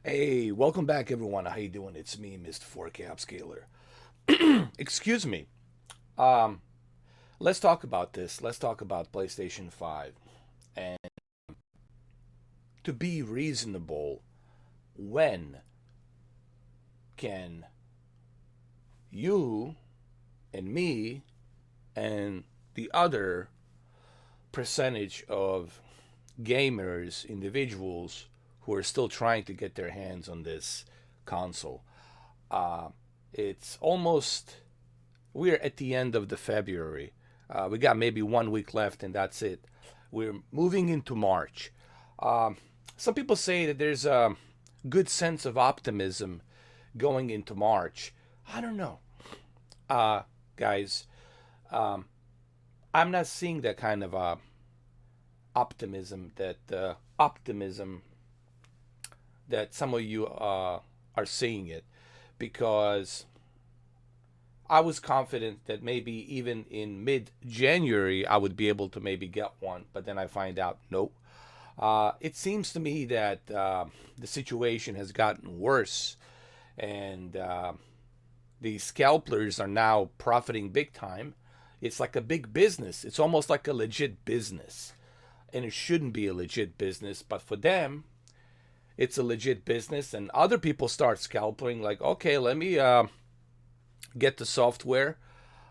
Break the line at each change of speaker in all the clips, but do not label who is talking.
Hey, welcome back, everyone. How you doing? It's me, Mr. 4Cap Scaler. Excuse me. Um, let's talk about this. Let's talk about PlayStation 5. And to be reasonable, when can you and me and the other percentage of gamers, individuals who are still trying to get their hands on this console? Uh, it's almost we're at the end of the February. We got maybe 1 week left, and that's it. We're moving into March. Um, some people say that there's a good sense of optimism going into March. I don't know, guys. Um, I'm not seeing that kind of optimism. That optimism that some of you are seeing it, because I was confident that maybe even in mid January I would be able to maybe get one, but then I find out nope. It seems to me that the situation has gotten worse, and the scalpers are now profiting big time. It's like a big business. It's almost like a legit business, and it shouldn't be a legit business, but for them, it's a legit business. And other people start scalping, like, okay, let me get the software.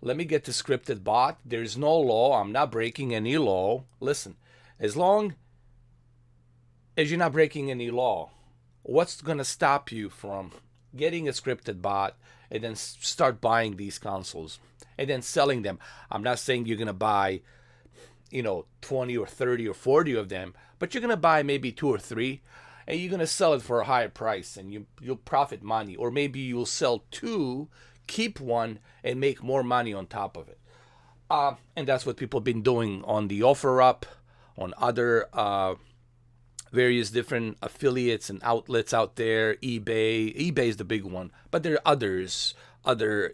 Let me get the scripted bot. There's no law. I'm not breaking any law. Listen, as long as you're not breaking any law, what's going to stop you from getting a scripted bot and then start buying these consoles and then selling them? I'm not saying you're going to buy, 20 or 30 or 40 of them, but you're going to buy maybe two or three, and you're going to sell it for a higher price, and you'll profit money. Or maybe you'll sell two, keep one, and make more money on top of it. And that's what people have been doing on the OfferUp, on other various different affiliates and outlets out there. eBay is the big one, but there are other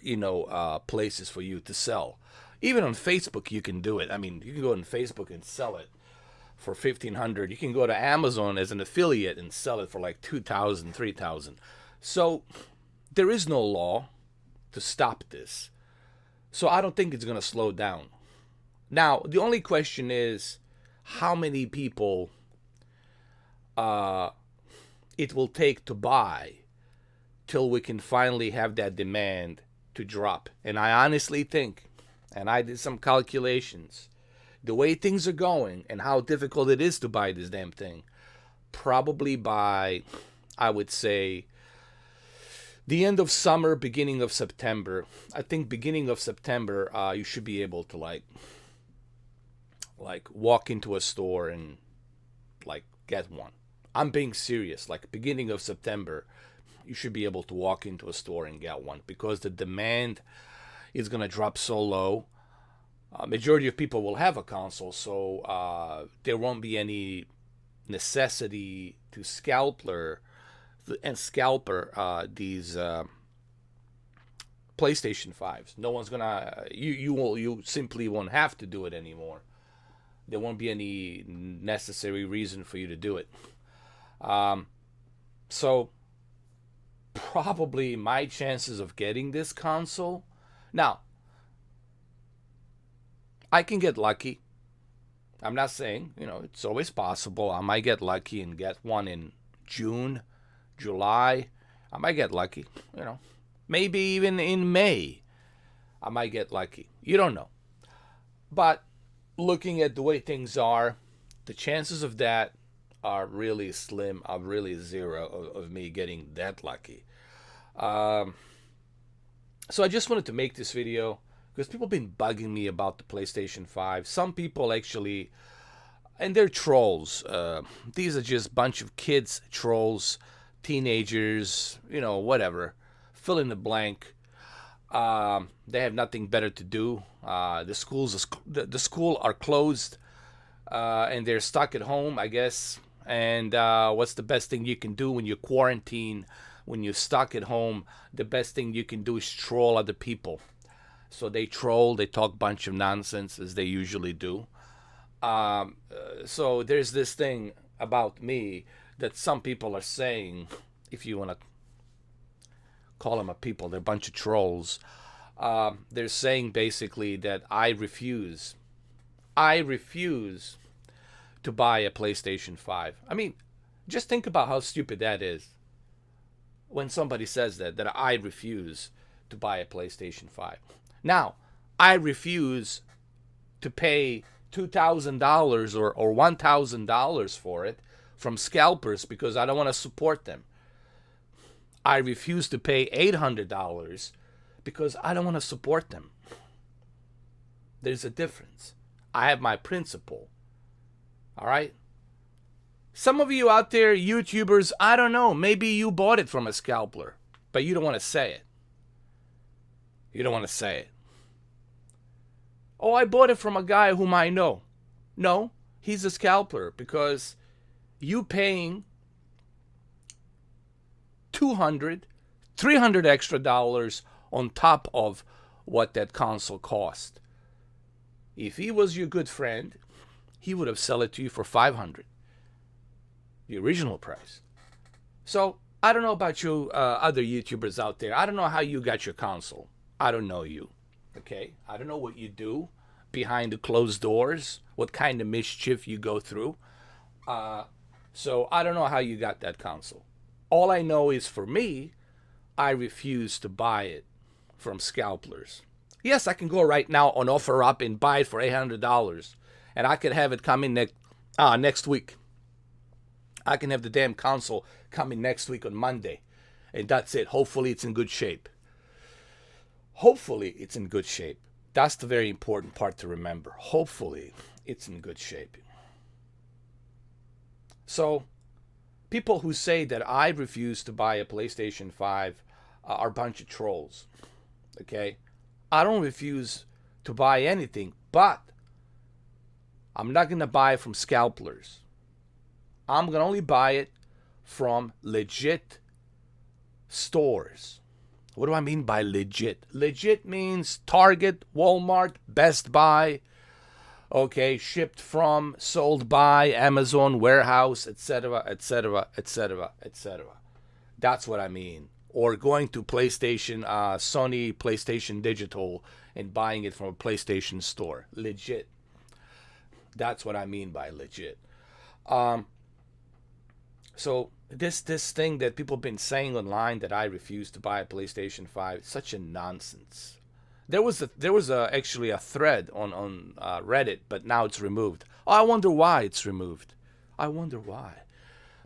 places for you to sell. Even on Facebook, you can do it. I mean, you can go on Facebook and sell it for 1,500. You can go to Amazon as an affiliate and sell it for like 2,000, 3,000. So there is no law to stop this. So I don't think it's going to slow down. Now, the only question is how many people uh, it will take to buy till we can finally have that demand to drop. And I honestly think, and I did some calculations, the way things are going and how difficult it is to buy this damn thing, probably by, I would say, the end of summer, beginning of September. I think beginning of September, you should be able to like walk into a store and like get one. I'm being serious. Like beginning of September, you should be able to walk into a store and get one, because the demand is gonna drop so low. Majority of people will have a console, so there won't be any necessity to scalper these PlayStation 5s. No one's gonna you simply won't have to do it anymore. There won't be any necessary reason for you to do it. Um, so probably my chances of getting this console, now I can get lucky. I'm not saying, it's always possible. I might get lucky and get one in June, July. I might get lucky, maybe even in May. I might get lucky. You don't know. But looking at the way things are, the chances of that are really slim, are really zero of me getting that lucky. Um, so I just wanted to make this video because people have been bugging me about the PlayStation 5. Some people actually, and they're trolls. These are just a bunch of kids, trolls, teenagers, whatever. Fill in the blank. They have nothing better to do. The school are closed, and they're stuck at home, I guess. And what's the best thing you can do when you're quarantined, when you're stuck at home? The best thing you can do is troll other people. So they troll, they talk a bunch of nonsense as they usually do. So there's this thing about me that some people are saying if you want to call them a people, they're a bunch of trolls. They're saying basically that I refuse to buy a PlayStation 5. I mean, just think about how stupid that is. When somebody says that I refuse to buy a PlayStation 5. Now, I refuse to pay $2,000 or $1,000 for it from Scalpers because I don't want to support them. I refuse to pay $800 because I don't want to support them. There's a difference. I have my principle. All right? Some of you out there, YouTubers, I don't know, maybe you bought it from a scalper, but you don't want to say it. You don't want to say it. Oh, I bought it from a guy whom I know. No, he's a scalper because you paying $200, $300 extra dollars on top of what that console cost. If he was your good friend, he would have sold it to you for $500. The original price. So I don't know about you other YouTubers out there. I don't know how you got your console. I don't know you. Okay? I don't know what you do behind the closed doors, what kind of mischief you go through. So I don't know how you got that console. All I know is for me, I refuse to buy it from scalpers. Yes, I can go right now on OfferUp and buy it for $800, and I could have it come in next week. I can have the damn console coming next week on Monday. And that's it. Hopefully it's in good shape. Hopefully it's in good shape. That's the very important part to remember. Hopefully it's in good shape. So, people who say that I refuse to buy a PlayStation 5 are a bunch of trolls. Okay? I don't refuse to buy anything, but I'm not going to buy from scalpers. I'm going to only buy it from legit stores. What do I mean by legit? Legit means Target, Walmart, Best Buy, okay, shipped from, sold by, Amazon, warehouse, etc., etc., etc., etc. That's what I mean. Or going to PlayStation, Sony PlayStation Digital and buying it from a PlayStation store. Legit. That's what I mean by legit. So this thing that people have been saying online that I refuse to buy a PlayStation 5 is such a nonsense. There was actually a thread on Reddit, but now it's removed. Oh, I wonder why it's removed. I wonder why.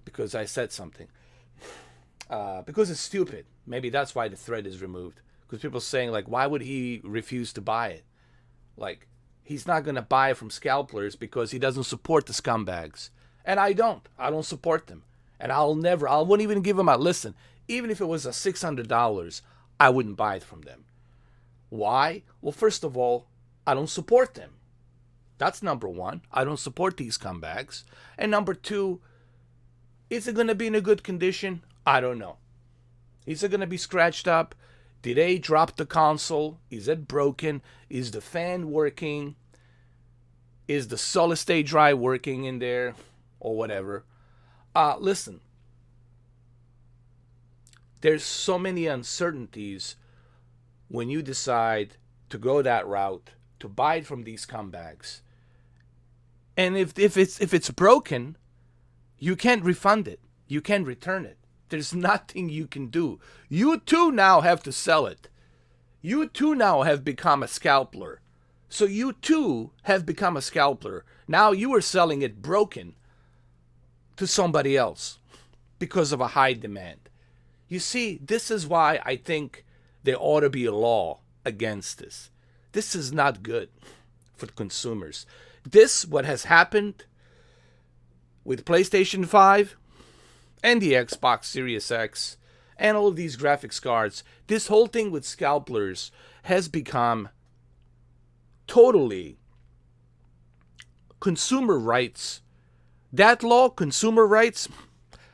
Because I said something. Because it's stupid. Maybe that's why the thread is removed. Because people are saying, like, why would he refuse to buy it? Like, he's not going to buy it from scalpers because he doesn't support the scumbags. And I don't. I don't support them. And I wouldn't even give them a listen. Even if it was a $600, I wouldn't buy it from them. Why? Well, first of all, I don't support them. That's number one. I don't support these scumbags. And number two, is it going to be in a good condition? I don't know. Is it going to be scratched up? Did they drop the console? Is it broken? Is the fan working? Is the solid state drive working in there? Or whatever. Listen. There's so many uncertainties when you decide to go that route, to buy it from these scumbags. And if it's broken, you can't refund it. You can't return it. There's nothing you can do. You too now have to sell it. You too now have become a scalper. So you too have become a scalper. Now you are selling it broken to somebody else because of a high demand. You see, this is why I think there ought to be a law against this. This is not good for consumers. What has happened with PlayStation 5 and the Xbox Series X and all of these graphics cards, this whole thing with scalpers has become totally consumer rights. That law, consumer rights,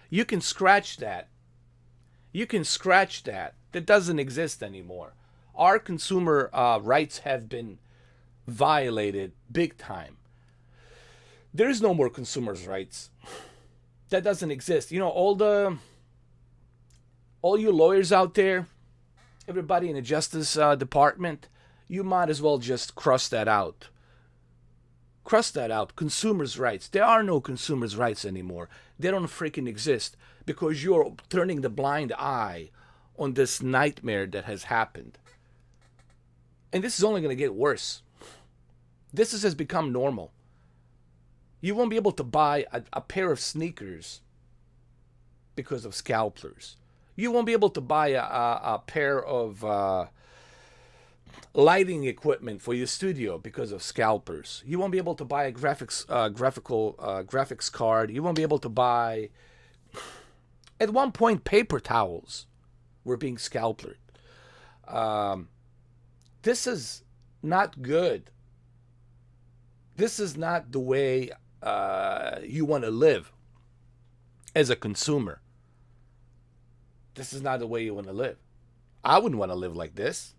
you can scratch that. You can scratch that. That doesn't exist anymore. Our consumer rights have been violated big time. There is no more consumers' rights. That doesn't exist. You know, all the All you lawyers out there, everybody in the Justice Department, you might as well just cross that out. Cross that out. Consumers' rights. There are no consumers' rights anymore. They don't freaking exist because you're turning the blind eye on this nightmare that has happened. And this is only going to get worse. Has become normal. You won't be able to buy a pair of sneakers because of scalpers. You won't be able to buy a pair of lighting equipment for your studio because of scalpers. You won't be able to buy a graphics card. You won't be able to buy. At one point, paper towels were being scalpered. This is not good. This is not the way you want to live as a consumer. This is not the way you want to live. I wouldn't want to live like this,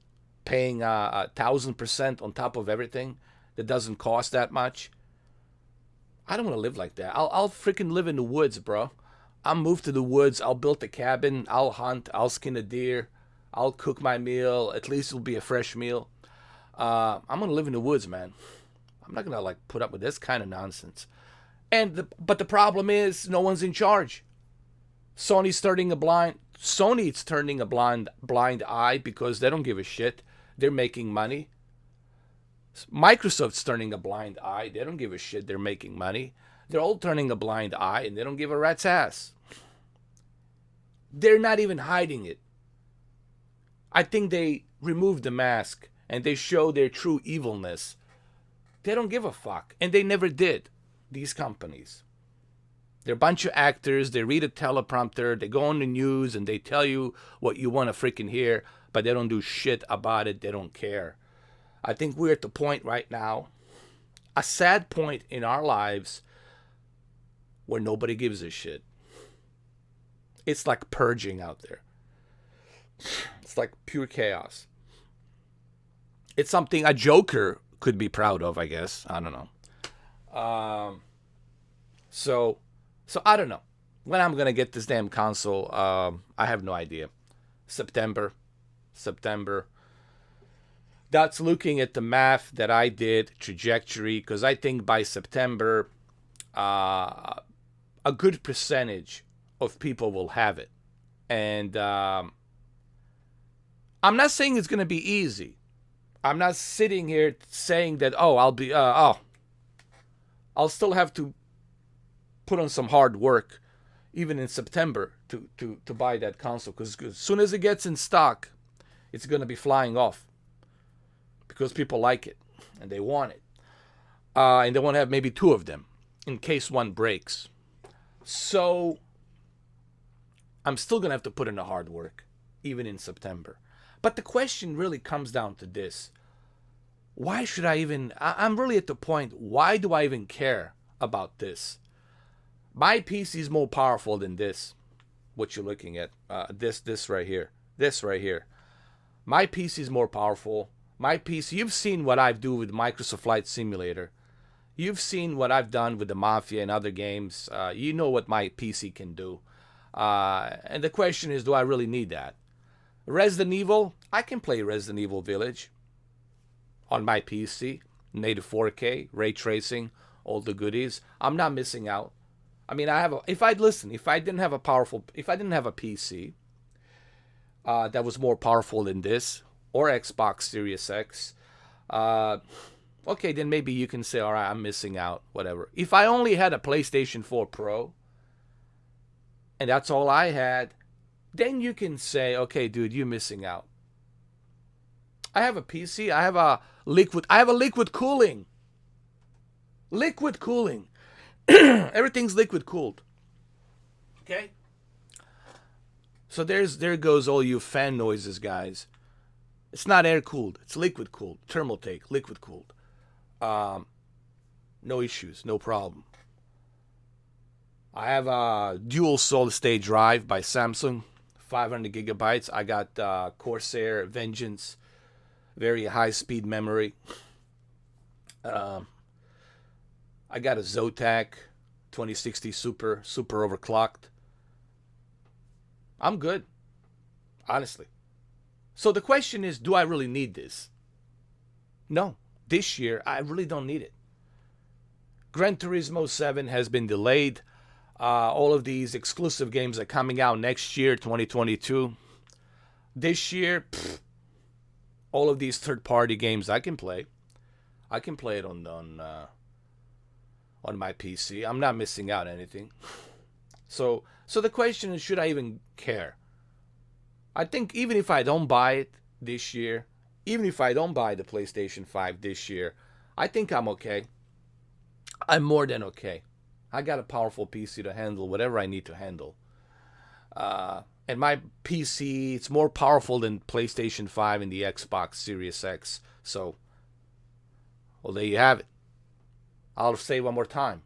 paying 1,000% on top of everything that doesn't cost that much. I don't want to live like that. I'll freaking live in the woods, bro. I'll move to the woods. I'll build a cabin. I'll hunt. I'll skin a deer. I'll cook my meal. At least it'll be a fresh meal. I'm gonna live in the woods, man. I'm not gonna put up with this kind of nonsense. But the problem is no one's in charge. Sony's turning a blind eye because they don't give a shit. They're making money. Microsoft's turning a blind eye. They don't give a shit. They're making money. They're all turning a blind eye and they don't give a rat's ass. They're not even hiding it. I think they removed the mask and they show their true evilness. They don't give a fuck. And they never did, these companies. They're a bunch of actors. They read a teleprompter. They go on the news and they tell you what you want to freaking hear, but they don't do shit about it. They don't care. I think we're at the point right now, a sad point in our lives, where nobody gives a shit. It's like purging out there. It's like pure chaos. It's something a Joker could be proud of, I guess. I don't know. So I don't know when I'm gonna get this damn console. I have no idea. September. That's looking at the math that I did, trajectory, because I think by September, a good percentage of people will have it. And I'm not saying it's gonna be easy. I'm not sitting here saying that, I'll still have to put on some hard work, even in September, to buy that console. Because as soon as it gets in stock, it's going to be flying off. Because people like it, and they want it. And they want to have maybe two of them, in case one breaks. So, I'm still going to have to put in the hard work, even in September. But the question really comes down to this. Why should I even... I'm really at the point, why do I even care about this? My PC is more powerful than this. What you're looking at. This right here. This right here. My PC is more powerful. My PC... You've seen what I do with Microsoft Flight Simulator. You've seen what I've done with the Mafia and other games. You know what my PC can do. And the question is, do I really need that? Resident Evil, I can play Resident Evil Village on my PC, native 4K, ray tracing, all the goodies. I'm not missing out. I mean, if I didn't have a PC that was more powerful than this, or Xbox Series X, okay, then maybe you can say, all right, I'm missing out, whatever. If I only had a PlayStation 4 Pro, and that's all I had, then you can say, okay, dude, you're missing out. I have a PC. I have a liquid cooling. Liquid cooling. Everything's liquid cooled. Okay? So there goes all you fan noises, guys. It's not air cooled. It's liquid cooled. Thermaltake, liquid cooled. No issues. No problem. I have a dual solid state drive by Samsung. 500 gigabytes. I got Corsair Vengeance, very high speed memory. I got a Zotac 2060 super overclocked. I'm good. honestly. So the question is, do I really need this? No. This year, I really don't need it. Gran Turismo 7 has been delayed. All of these exclusive games are coming out next year, 2022. This year, all of these third-party games I can play. I can play it on my PC. I'm not missing out anything. So the question is, should I even care? I think even if I don't buy it this year, even if I don't buy the PlayStation 5 this year, I think I'm okay. I'm more than okay. I got a powerful PC to handle whatever I need to handle. And my PC, it's more powerful than PlayStation 5 and the Xbox Series X. So, well, there you have it. I'll say one more time.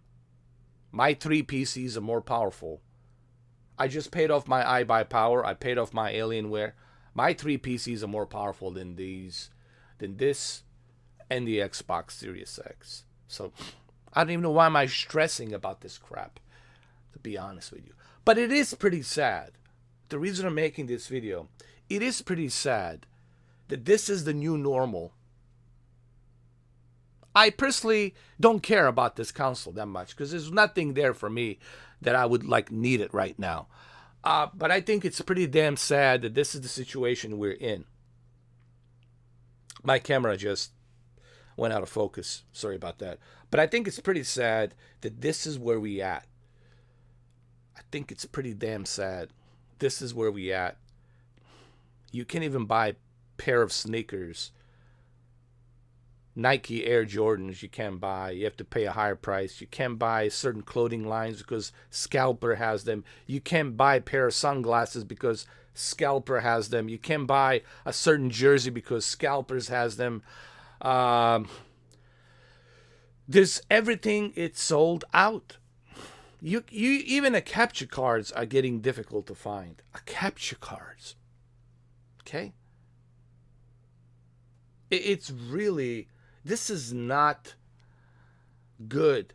My 3 PCs are more powerful. I just paid off my iBuyPower. I paid off my Alienware. My 3 PCs are more powerful than this, and the Xbox Series X. So, I don't even know why am I stressing about this crap, to be honest with you. But it is pretty sad. The reason I'm making this video, it is pretty sad that this is the new normal. I personally don't care about this console that much because there's nothing there for me that I would need it right now. But I think it's pretty damn sad that this is the situation we're in. My camera just went out of focus. Sorry about that. But I think it's pretty sad that this is where we at. I think it's pretty damn sad. This is where we at. You can't even buy a pair of sneakers. Nike Air Jordans you can't buy. You have to pay a higher price. You can't buy certain clothing lines because Scalper has them. You can't buy a pair of sunglasses because Scalper has them. You can't buy a certain jersey because Scalpers has them. There's everything, it's sold out. You even a capture cards are getting difficult to find. A capture cards. Okay? It's really, this is not good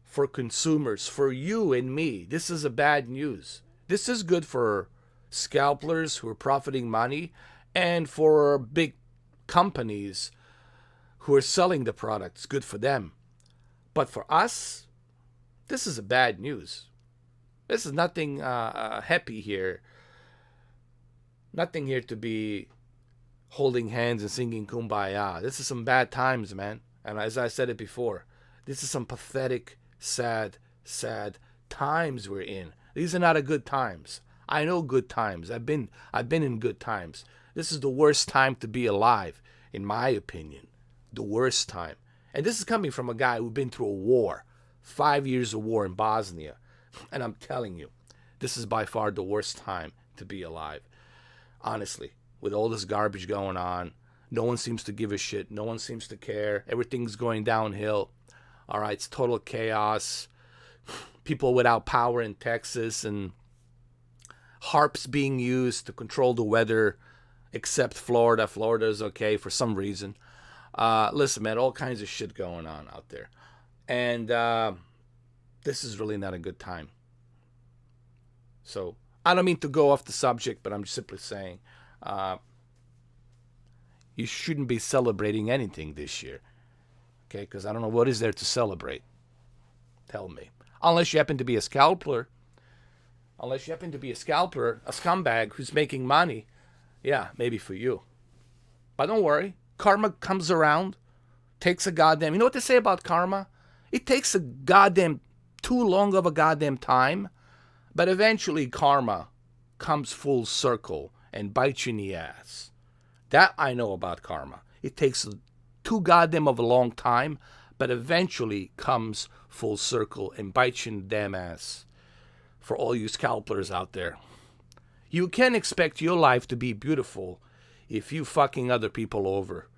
for consumers, for you and me. This is a bad news. This is good for scalpers who are profiting money and for big companies who are selling the product. It's good for them. But for us, this is a bad news. This is nothing happy here. Nothing here to be holding hands and singing Kumbaya. This is some bad times, man. And as I said it before, this is some pathetic, sad times we're in. These are not a good times. I know good times. I've been in good times. This is the worst time to be alive, in my opinion. The worst time. And this is coming from a guy who's been through a war. 5 years of war in Bosnia. And I'm telling you, this is by far the worst time to be alive. Honestly, with all this garbage going on, no one seems to give a shit. No one seems to care. Everything's going downhill. All right, it's total chaos. People without power in Texas and harps being used to control the weather, except Florida. Florida's okay for some reason. Listen, man, all kinds of shit going on out there. And this is really not a good time. So, I don't mean to go off the subject, but I'm just simply saying you shouldn't be celebrating anything this year. Okay, because I don't know what is there to celebrate. Tell me. Unless you happen to be a scalper. Unless you happen to be a scalper, a scumbag who's making money. Yeah, maybe for you. But don't worry. Karma comes around. Takes a goddamn... You know what they say about karma? It takes a goddamn... too long of a goddamn time. But eventually karma comes full circle and bites you in the ass. That I know about karma. It takes too goddamn of a long time, but eventually comes full circle and bites you in the damn ass. For all you scalpers out there. You can't expect your life to be beautiful if you fucking other people over.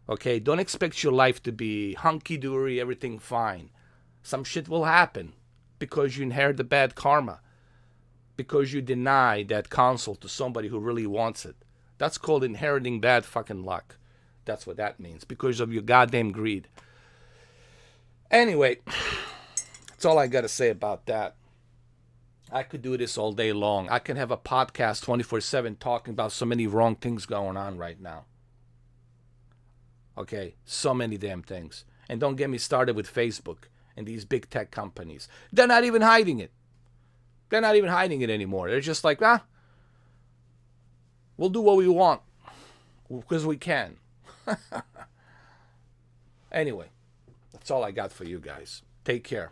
Okay? Don't expect your life to be hunky-dory, everything fine. Some shit will happen because you inherit the bad karma. Because you deny that console to somebody who really wants it. That's called inheriting bad fucking luck. That's what that means. Because of your goddamn greed. Anyway, that's all I got to say about that. I could do this all day long. I can have a podcast 24/7 talking about so many wrong things going on right now. Okay, so many damn things. And don't get me started with Facebook and these big tech companies. They're not even hiding it. They're not even hiding it anymore. They're just like, we'll do what we want because we can. Anyway, that's all I got for you guys. Take care.